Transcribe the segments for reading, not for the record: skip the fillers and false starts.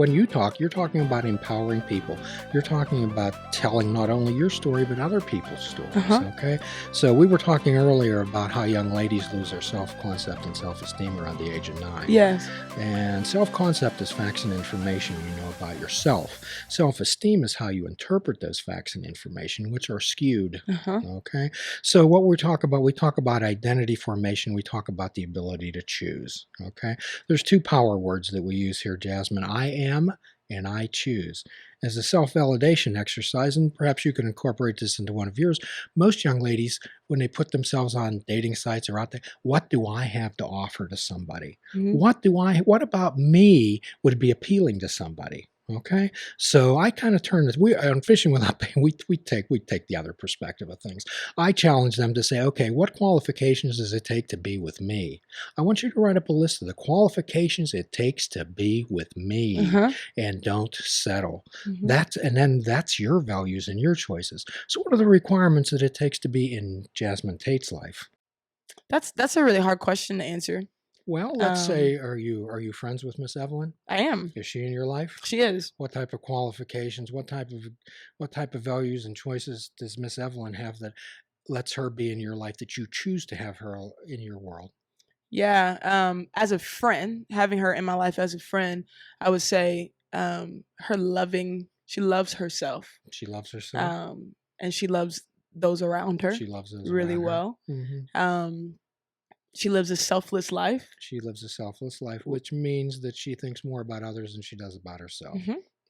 when you talk, you're talking about empowering people. You're talking about telling not only your story, but other people's stories. Okay. So we were talking earlier about how young ladies lose their self-concept and self-esteem around the age of 9. Yes. And self-concept is facts and information you know about yourself. Self-esteem is how you interpret those facts and information, which are skewed. Okay. So what we talk about identity formation. We talk about the ability to choose. Okay. There's two power words that we use here, Jasmine. I am and I choose. As a self-validation exercise, and perhaps you can incorporate this into one of yours, most young ladies, when they put themselves on dating sites or out there, what do I have to offer to somebody? What about me would be appealing to somebody? Okay, so I kind of turn this. We on Fishing Without Pain. We take the other perspective of things. I challenge them to say, okay, what qualifications does it take to be with me? I want you to write up a list of the qualifications it takes to be with me, and don't settle. That's your values and your choices. So, what are the requirements that it takes to be in Jasmine Tate's life? That's a really hard question to answer. Well, let's say, are you friends with Miss Evelyn? I am. Is she in your life? She is. What type of qualifications, what type of values and choices does Miss Evelyn have that lets her be in your life, that you choose to have her in your world? Yeah. As a friend, having her in my life as a friend, I would say she loves herself. She loves herself. And she loves those around her. She loves those really around well. She lives a selfless life. She lives a selfless life, which means that she thinks more about others than she does about herself.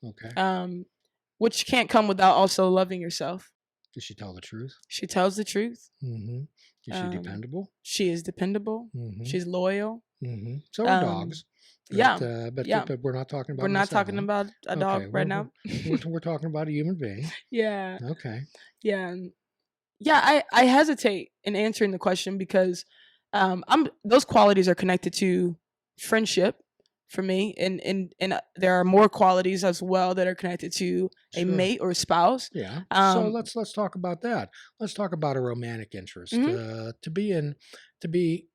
Okay. Which can't come without also loving yourself. Does she tell the truth? She tells the truth. Is she dependable? She is dependable. She's loyal. So are dogs. But, but we're not talking about. We're not talking about a dog right now. We're talking about a human being. Yeah. Okay. Yeah. Yeah. I hesitate in answering the question because those qualities are connected to friendship for me, and there are more qualities as well that are connected to a mate or a spouse. Yeah. So let's talk about that. Let's talk about a romantic interest. To be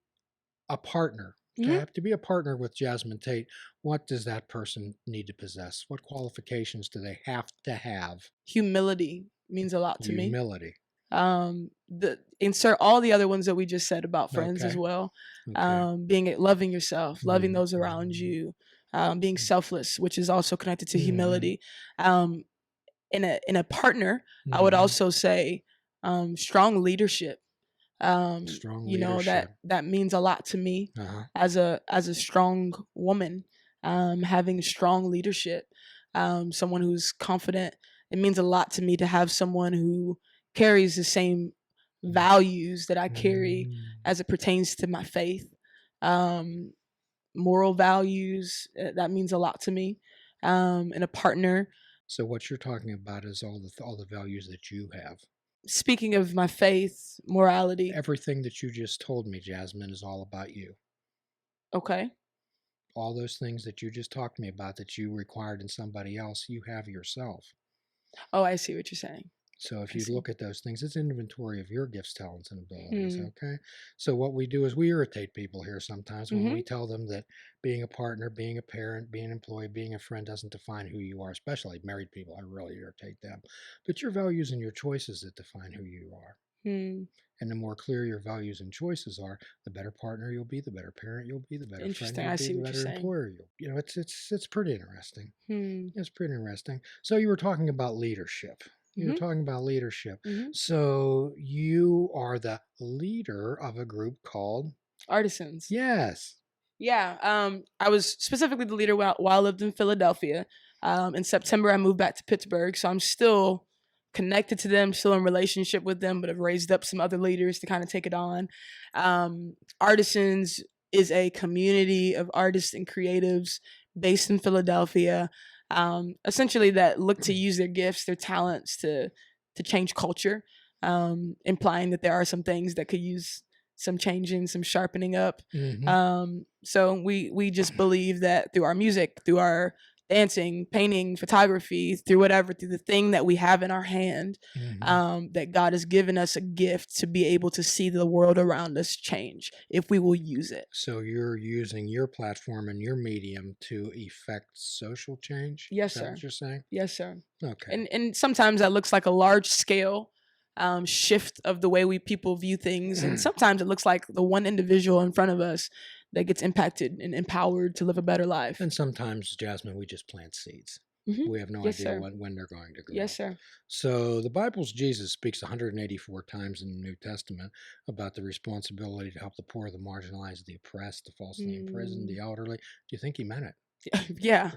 a partner. To be a partner with Jasmine Tate, what does that person need to possess? What qualifications do they have to have? Humility means a lot to me. Humility. Insert all the other ones that we just said about friends as well. Loving yourself, loving those around you, being selfless, which is also connected to humility. In a partner, I would also say strong leadership. You know, that means a lot to me as a strong woman, having strong leadership, someone who's confident. It means a lot to me to have someone who carries the same values that I carry as it pertains to my faith, moral values. That means a lot to me, and a partner. So what you're talking about is all the values that you have. Speaking of my faith, morality. Everything that you just told me, Jasmine, is all about you. Okay. All those things that you just talked to me about that you required in somebody else, you have yourself. Oh, I see what you're saying. So if you look at those things, it's an inventory of your gifts, talents, and abilities, okay? So what we do is we irritate people here sometimes when we tell them that being a partner, being a parent, being an employee, being a friend doesn't define who you are, especially married people. I really irritate them. But your values and your choices that define who you are. And the more clear your values and choices are, the better partner you'll be, the better parent you'll be, the better friend you'll be, the better employer you'll be. You know, it's pretty interesting. It's pretty interesting. So you were talking about leadership. You're talking about leadership. So you are the leader of a group called Artisans. Yes. Yeah. I was specifically the leader while I lived in Philadelphia. In September, I moved back to Pittsburgh. So I'm still connected to them, still in relationship with them, but I've raised up some other leaders to kind of take it on. Artisans is a community of artists and creatives based in Philadelphia. Essentially that look to use their gifts, their talents to change culture, implying that there are some things that could use some changing, some sharpening up. So we just believe that through our music, through our dancing, painting, photography, through whatever, through the thing that we have in our hand, that God has given us a gift to be able to see the world around us change if we will use it. So you're using your platform and your medium to effect social change? Yes, Is that sir. what you're saying? Yes, sir. Okay. And sometimes that looks like a large scale shift of the way people view things, and sometimes it looks like the one individual in front of us that gets impacted and empowered to live a better life. And sometimes, Jasmine, we just plant seeds. We have no idea when they're going to grow. Yes, sir. So the Bible's Jesus speaks 184 times in the New Testament about the responsibility to help the poor, the marginalized, the oppressed, the falsely imprisoned, the elderly. Do you think he meant it? Yeah,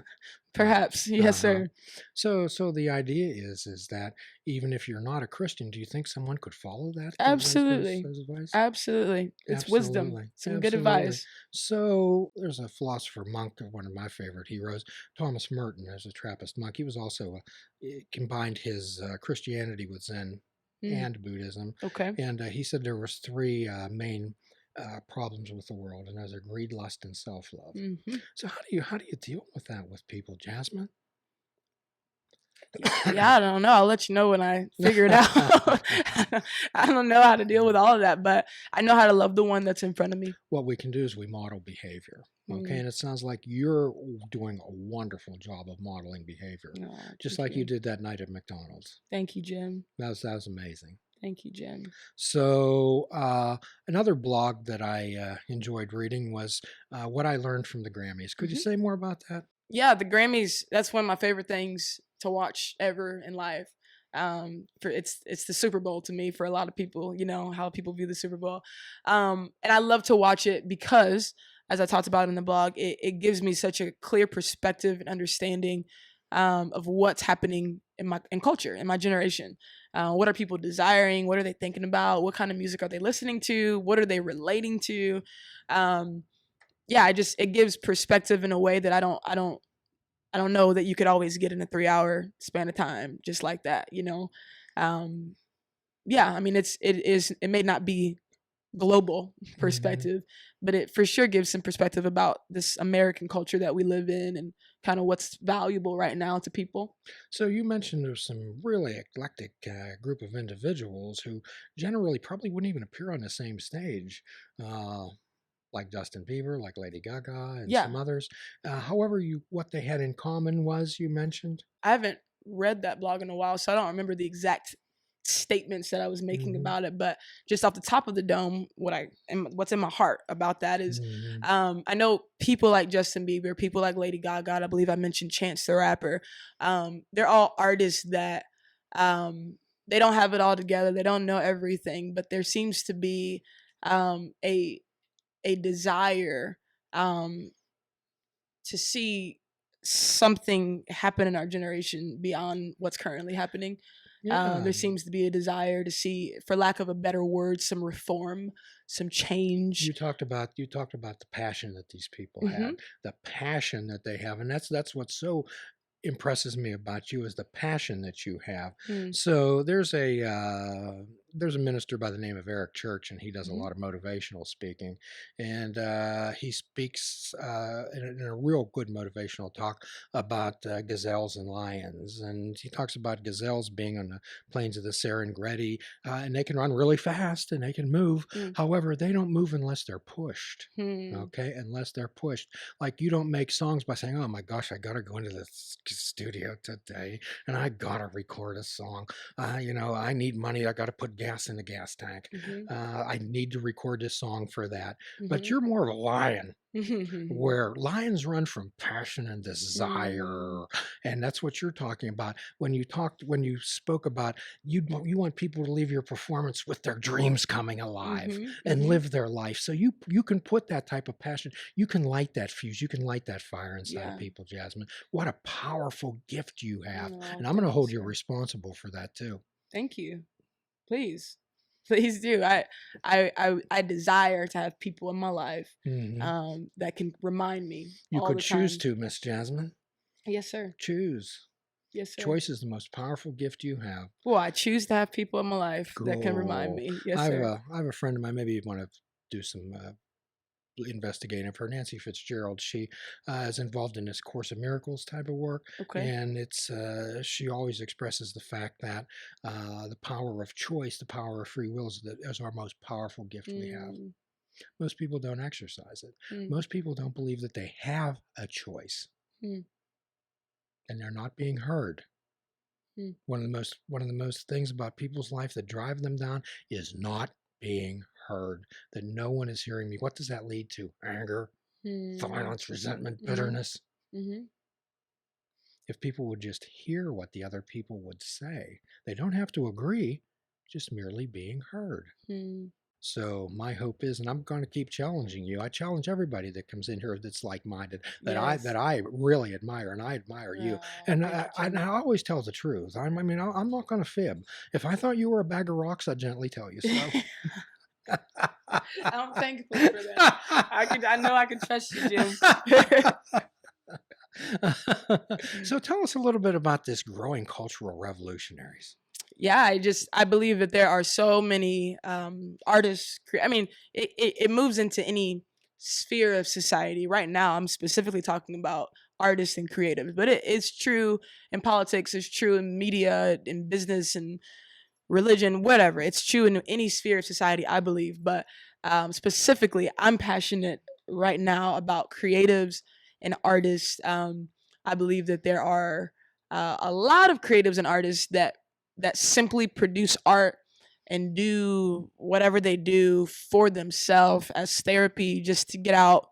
perhaps. Yes, sir. So the idea is that even if you're not a Christian, do you think someone could follow that? Absolutely. Those advice? Absolutely. It's wisdom. Some good advice. So there's a philosopher monk, one of my favorite heroes, Thomas Merton, as a Trappist monk. He was also combined his Christianity with Zen and Buddhism. Okay. And he said there was three main problems with the world, and those are greed, lust, and self-love. So how do you deal with that with people, Jasmine? Yeah, I don't know. I'll let you know when I figure it out. I don't know how to deal with all of that, but I know how to love the one that's in front of me. What we can do is we model behavior. Okay, and it sounds like you're doing a wonderful job of modeling behavior, just like you did that night at McDonald's. Thank you, Jim. That was amazing. Thank you, Jim. So another blog that I enjoyed reading was What I Learned from the Grammys. Could you say more about that? Yeah, the Grammys, that's one of my favorite things to watch ever in life. It's the Super Bowl to me for a lot of people, you know, how people view the Super Bowl. And I love to watch it because, as I talked about in the blog, it gives me such a clear perspective and understanding of what's happening in culture, in my generation. What are people desiring? What are they thinking about? What kind of music are they listening to? What are they relating to? It gives perspective in a way that I don't know that you could always get in a 3-hour span of time, just like that, you know? I mean, it may not be global perspective, but it for sure gives some perspective about this American culture that we live in and kind of what's valuable right now to people. So you mentioned there's some really eclectic group of individuals who generally probably wouldn't even appear on the same stage, like Justin Bieber, like Lady Gaga, and some others. However, what they had in common was, you mentioned? I haven't read that blog in a while, so I don't remember the exact statements that I was making about it, but just off the top of the dome, what's in my heart about that is I know people like Justin Bieber, people like Lady Gaga, I believe I mentioned Chance the Rapper, they're all artists that they don't have it all together, they don't know everything, but there seems to be a desire to see something happen in our generation beyond what's currently happening. There seems to be a desire to see, for lack of a better word, some reform, some change. You talked about the passion that these people have, the passion that they have, and that's what's so impresses me about you is the passion that you have. So there's a minister by the name of Eric Church, and he does a lot of motivational speaking, and he speaks in a real good motivational talk about gazelles and lions, and he talks about gazelles being on the plains of the Serengeti, and they can run really fast and they can move. However, they don't move unless they're pushed. Okay, unless they're pushed. Like, you don't make songs by saying, "Oh my gosh, I gotta go into the studio today and I gotta record a song. I need money. I gotta put gas in the gas tank. I need to record this song for that." But you're more of a lion, where lions run from passion and desire, and that's what you're talking about when you spoke about you want people to leave your performance with their dreams coming alive and live their life. So you can put that type of passion, you can light that fuse, you can light that fire inside of people, Jasmine. What a powerful gift you have, and I'm going to hold you responsible for that too. Thank you. Please do. I desire to have people in my life that can remind me. You could choose to, Miss Jasmine. Yes, sir. Choose. Yes, sir. Choice is the most powerful gift you have. Well, I choose to have people in my life that can remind me. Yes, sir. I have a friend of mine. Maybe you want to do some investigating of her, Nancy Fitzgerald. She is involved in this Course of Miracles type of work, and it's she always expresses the fact that the power of choice, the power of free will, is our most powerful gift we have. Most people don't exercise it. Most people don't believe that they have a choice, and they're not being heard. One of the most things about people's life that drive them down is not being heard, that no one is hearing me. What does that lead to? Anger, violence, resentment, bitterness. If people would just hear what the other people would say, they don't have to agree, just merely being heard. So my hope is, and I'm going to keep challenging you. I challenge everybody that comes in here that's like-minded, that I really admire, and I admire you. And I always tell the truth. I'm not going to fib. If I thought you were a bag of rocks, I'd gently tell you so. I'm thankful for that. I know I can trust you, Jim. So tell us a little bit about this growing cultural revolutionaries. Yeah, I believe that there are so many artists. I mean, it moves into any sphere of society. Right now, I'm specifically talking about artists and creatives, but it's true in politics, it's true in media, in business, and religion, whatever. It's true in any sphere of society, I believe. But specifically, I'm passionate right now about creatives and artists. I believe that there are a lot of creatives and artists that simply produce art and do whatever they do for themselves as therapy, just to get out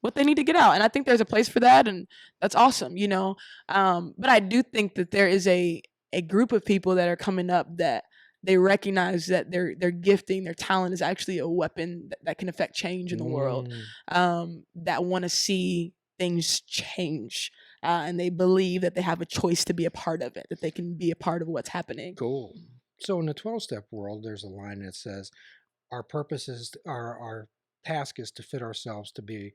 what they need to get out. And I think there's a place for that, and that's awesome, you know. But I do think that there is a group of people that are coming up that they recognize that their gifting, their talent is actually a weapon that can affect change in the world, that want to see things change. And they believe that they have a choice to be a part of it, that they can be a part of what's happening. Cool. So in the 12-step world, there's a line that says, our purpose is, our task is to fit ourselves to be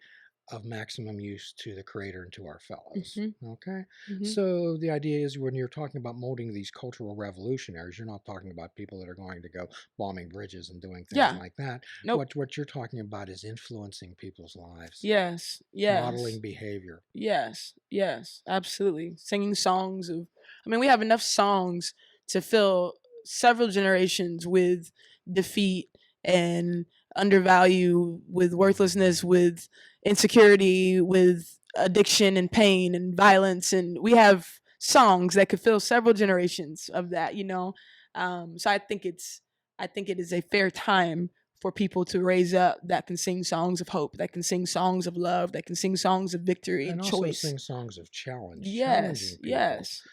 of maximum use to the Creator and to our fellows. Okay? So the idea is, when you're talking about molding these cultural revolutionaries, you're not talking about people that are going to go bombing bridges and doing things like that. Nope. What you're talking about is influencing people's lives. Yes. Modeling behavior. Yes. Absolutely. Singing songs of, we have enough songs to fill several generations with defeat and undervalue, with worthlessness, with insecurity, with addiction and pain and violence. And we have songs that could fill several generations of that, you know? So I think it is a fair time for people to raise up that can sing songs of hope, that can sing songs of love, that can sing songs of victory and also choice. Sing songs of challenge. Yes,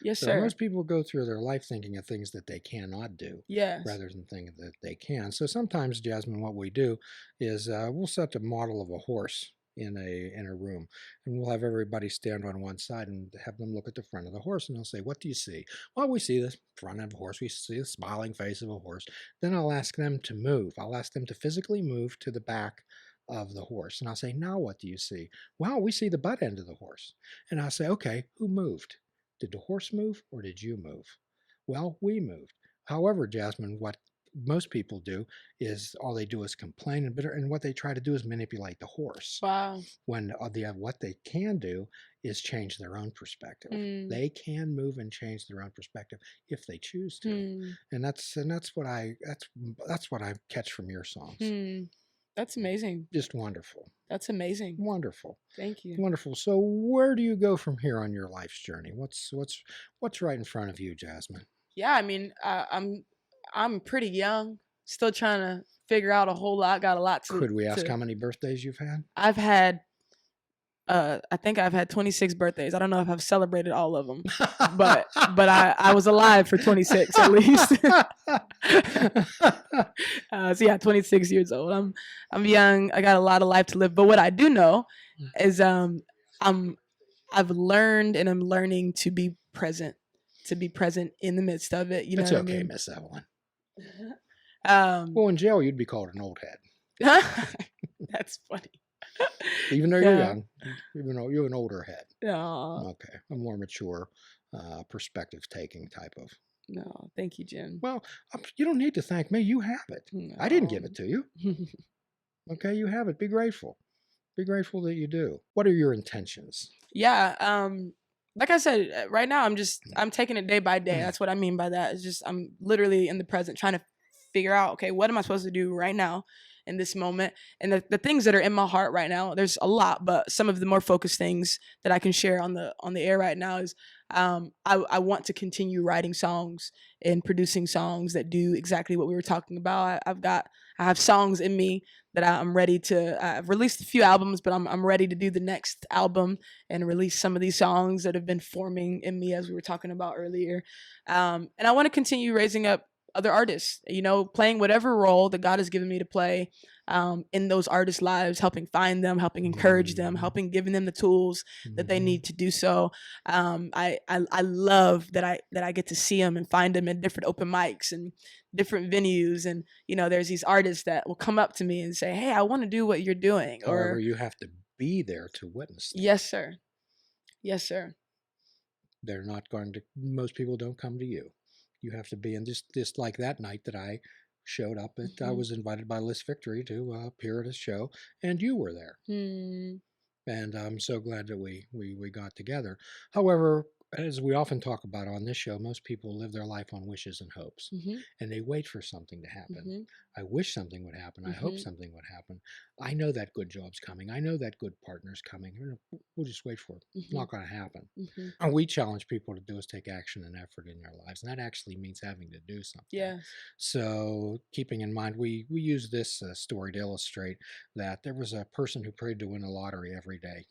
so sir. Most people go through their life thinking of things that they cannot do, rather than thinking that they can. So sometimes, Jasmine, what we do is we'll set the model of a horse in a room, and we'll have everybody stand on one side and have them look at the front of the horse, and they'll say, what do you see? Well, we see the front of a horse, we see the smiling face of a horse. Then I'll ask them to move. I'll ask them to physically move to the back of the horse, and I'll say, now what do you see? Well, we see the butt end of the horse. And I'll say, okay, who moved? Did the horse move, or did you move? Well, we moved. However, Jasmine, what most people do is all they do is complain and bitter, and what they try to do is manipulate the horse. Wow. When what they can do is change their own perspective. They can move and change their own perspective if they choose to. And that's what I catch from your songs. That's amazing. Just wonderful. That's amazing. Wonderful. Thank you. Wonderful. So where do you go from here on your life's journey? What's right in front of you, Jasmine? Yeah, I'm pretty young, still trying to figure out a whole lot. Got a lot to. Could we ask how many birthdays you've had? I've had, I think I've had 26 birthdays. I don't know if I've celebrated all of them, but I was alive for 26 at least. So yeah, 26 years old. I'm young. I got a lot of life to live. But what I do know is I've learned and I'm learning to be present in the midst of it. You know, that's what okay, I mean? Miss Evelyn. Well, in jail, you'd be called an old head. That's funny. Even though you're young, even though you're an older head. No. Okay, a more mature, perspective-taking type of. No, thank you, Jim. Well, you don't need to thank me. You have it. No. I didn't give it to you. Okay, you have it. Be grateful. Be grateful that you do. What are your intentions? Yeah. Like I said, right now I'm taking it day by day. That's what I mean by that. It's just I'm literally in the present trying to figure out, okay, what am I supposed to do right now in this moment? And the things that are in my heart right now, there's a lot, but some of the more focused things that I can share on the air right now is I want to continue writing songs and producing songs that do exactly what we were talking about. I have songs in me that I'm ready to. I've released a few albums, but I'm ready to do the next album and release some of these songs that have been forming in me as we were talking about earlier. And I want to continue raising up other artists, playing whatever role that God has given me to play in those artists' lives, helping find them, helping encourage them, helping giving them the tools that they need to do so. I love that I get to see them and find them in different open mics and different venues. And, there's these artists that will come up to me and say, hey, I want to do what you're doing. However, you have to be there to witness them. Yes, sir. Yes, sir. They're not going to, most people don't come to you. You have to be in just like that night that I showed up at, I was invited by Liz Victory to appear at a show, and you were there. And I'm so glad that we got together. However, as we often talk about on this show, most people live their life on wishes and hopes, and they wait for something to happen. I wish something would happen. I hope something would happen. I know that good job's coming. I know that good partner's coming. We'll just wait for it. It's not going to happen. And we challenge people to do is take action and effort in their lives, and that actually means having to do something. Yeah. So keeping in mind, we use this story to illustrate that there was a person who prayed to win the lottery every day.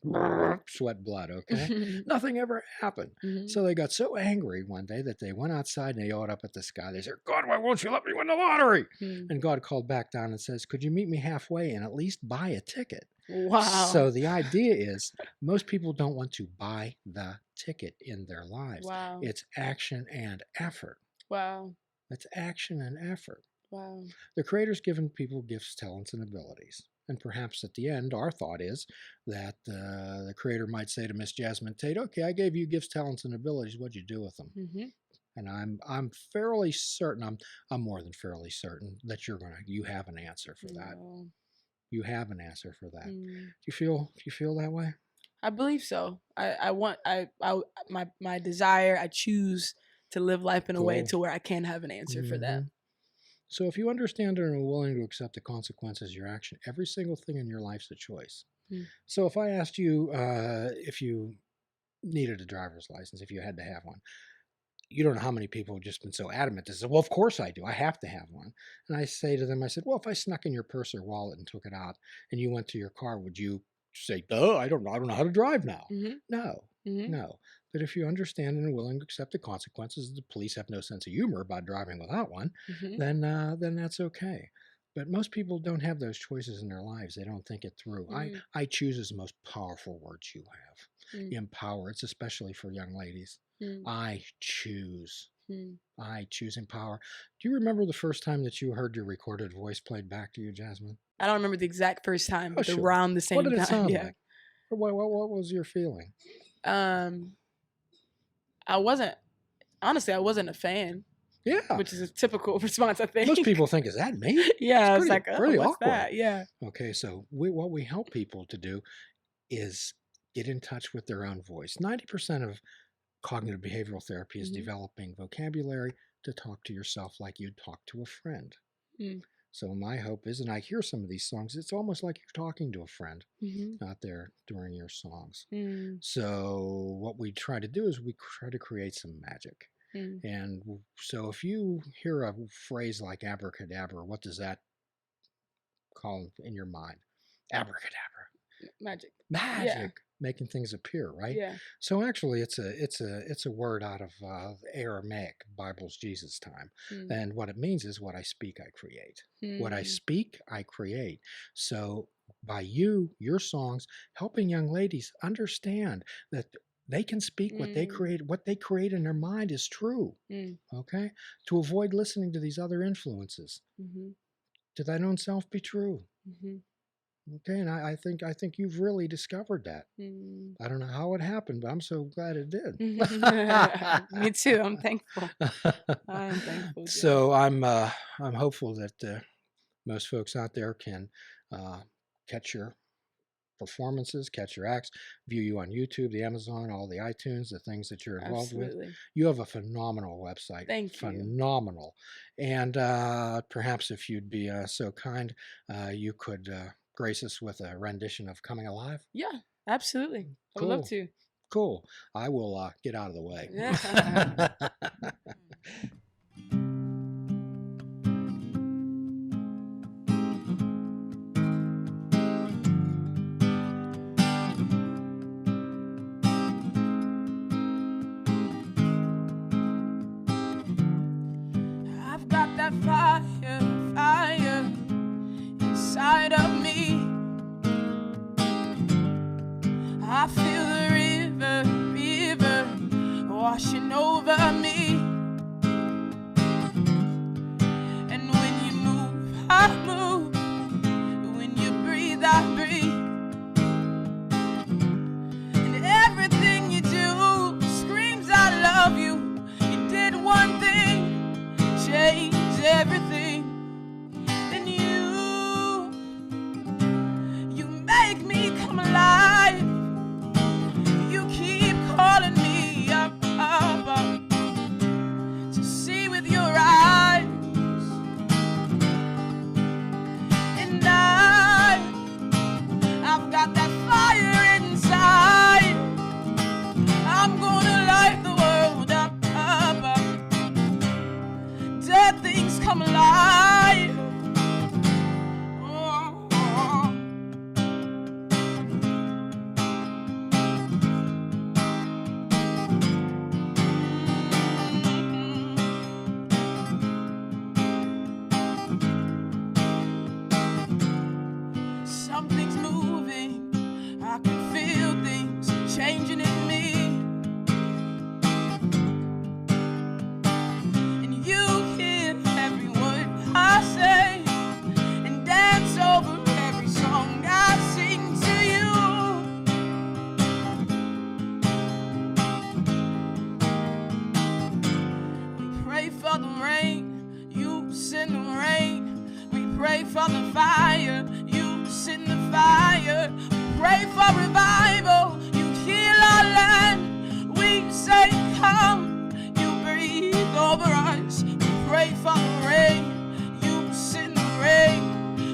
Sweat blood, okay? Nothing ever happened. So they got so angry one day that they went outside and they yelled up at the sky. They said, God, why won't you let me win the lottery? And God called back down and says, could you meet me halfway and at least buy a ticket? Wow. So the idea is most people don't want to buy the ticket in their lives. Wow. It's action and effort. Wow. It's action and effort. Wow. The Creator's given people gifts, talents, and abilities. And perhaps at the end, our thought is that the Creator might say to Miss Jasmine Tate, okay, I gave you gifts, talents, and abilities. What'd you do with them? And I'm fairly certain, I'm more than fairly certain that you have an answer for that. You have an answer for that. Do you feel that way? I believe so. My desire, I choose to live life in a way to where I can have an answer for that. So if you understand and are willing to accept the consequences of your action, every single thing in your life's a choice. So if I asked you if you needed a driver's license, if you had to have one, you don't know how many people have just been so adamant to say, well, of course I do. I have to have one. And I say to them, I said, well, if I snuck in your purse or wallet and took it out and you went to your car, would you say, duh, I don't know how to drive now? No. No. But if you understand and are willing to accept the consequences, the police have no sense of humor about driving without one, then that's okay. But most people don't have those choices in their lives. They don't think it through. I choose is the most powerful words you have. Empower. It's especially for young ladies. I choose. I choose empower. Do you remember the first time that you heard your recorded voice played back to you, Jasmine? I don't remember the exact first time, but around the same time. What did it sound like? What was your feeling? I wasn't a fan. Yeah. Which is a typical response, I think. Most people think, is that me? Yeah, it's like, pretty what's awkward. that? Yeah. Okay, so what we help people to do is get in touch with their own voice. 90% of cognitive behavioral therapy is developing vocabulary to talk to yourself like you'd talk to a friend. So my hope is, and I hear some of these songs, it's almost like you're talking to a friend out there during your songs. So what we try to do is we try to create some magic. And so if you hear a phrase like abracadabra, what does that call in your mind? Abracadabra. Magic. Yeah. Making things appear, right? Yeah. So actually, it's a word out of Aramaic, Bible's Jesus time, and what it means is what I speak, I create. What I speak, I create. So by your songs, helping young ladies understand that they can speak what they create in their mind is true. Okay, to avoid listening to these other influences. To thine own self be true. Okay, and I think you've really discovered that. I don't know how it happened, but I'm so glad it did. Me too. I'm thankful. I'm thankful. So I'm hopeful that most folks out there can catch your performances, catch your acts, view you on YouTube, the Amazon, all the iTunes, the things that you're involved Absolutely. with. You have a phenomenal website. Thank you. Phenomenal. And perhaps if you'd be so kind, you could grace us with a rendition of Coming Alive. Yeah, absolutely. I would love to. Cool. I will get out of the way. I've got that fire inside of me. I feel the river washing over me. And when you move, I move. When you breathe, I breathe. And everything you do screams I love you. You did one thing, change everything. And you make me come alive. You keep calling me up to see with your eyes. And I've got that fire inside. I'm gonna light the world up. Dead things come alive. Something's moving. I can feel things changing in me. And you hear every word I say and dance over every song I sing to you. We pray for the rain, you send the rain. We pray for the fire, you send the fire. We pray for revival, you heal our land. We say come, you breathe over us. We pray for the rain, you send the rain.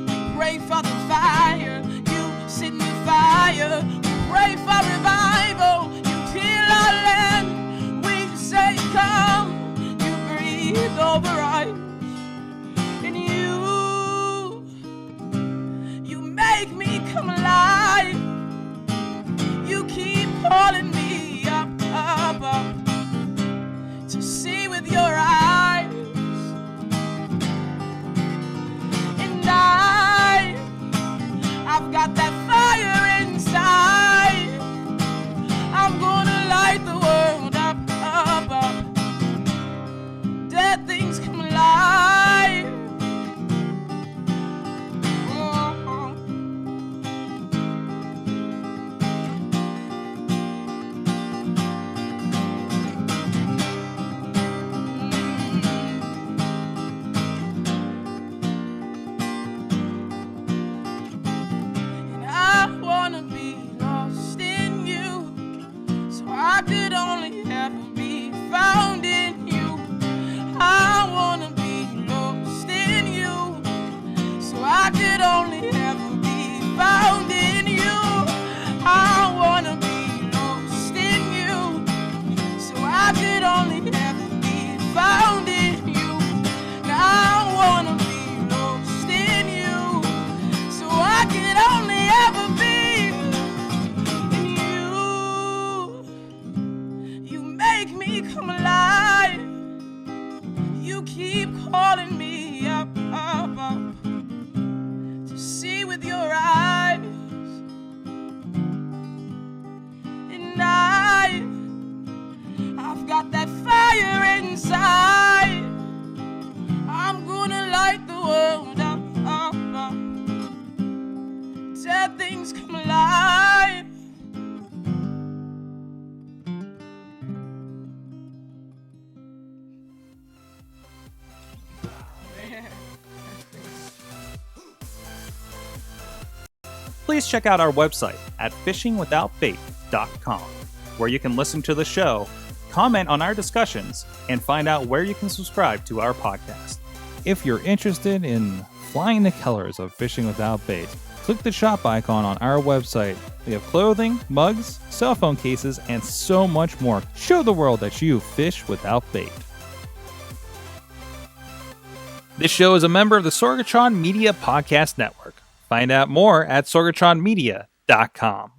We pray for the fire, you send the fire. We pray for revival, you heal our land. We say come, you breathe over us. And you make me come alive. You keep calling me up to see with your eyes. And I've got that fire inside. I'm gonna light the world up. Dead things come alive. please check out our website at fishingwithoutbait.com, where you can listen to the show, comment on our discussions, and find out where you can subscribe to our podcast. If you're interested in flying the colors of Fishing Without Bait, click the shop icon on our website. We have clothing, mugs, cell phone cases, and so much more. Show the world that you fish without bait. This show is a member of the Sorgatron Media Podcast Network. Find out more at sorgatronmedia.com.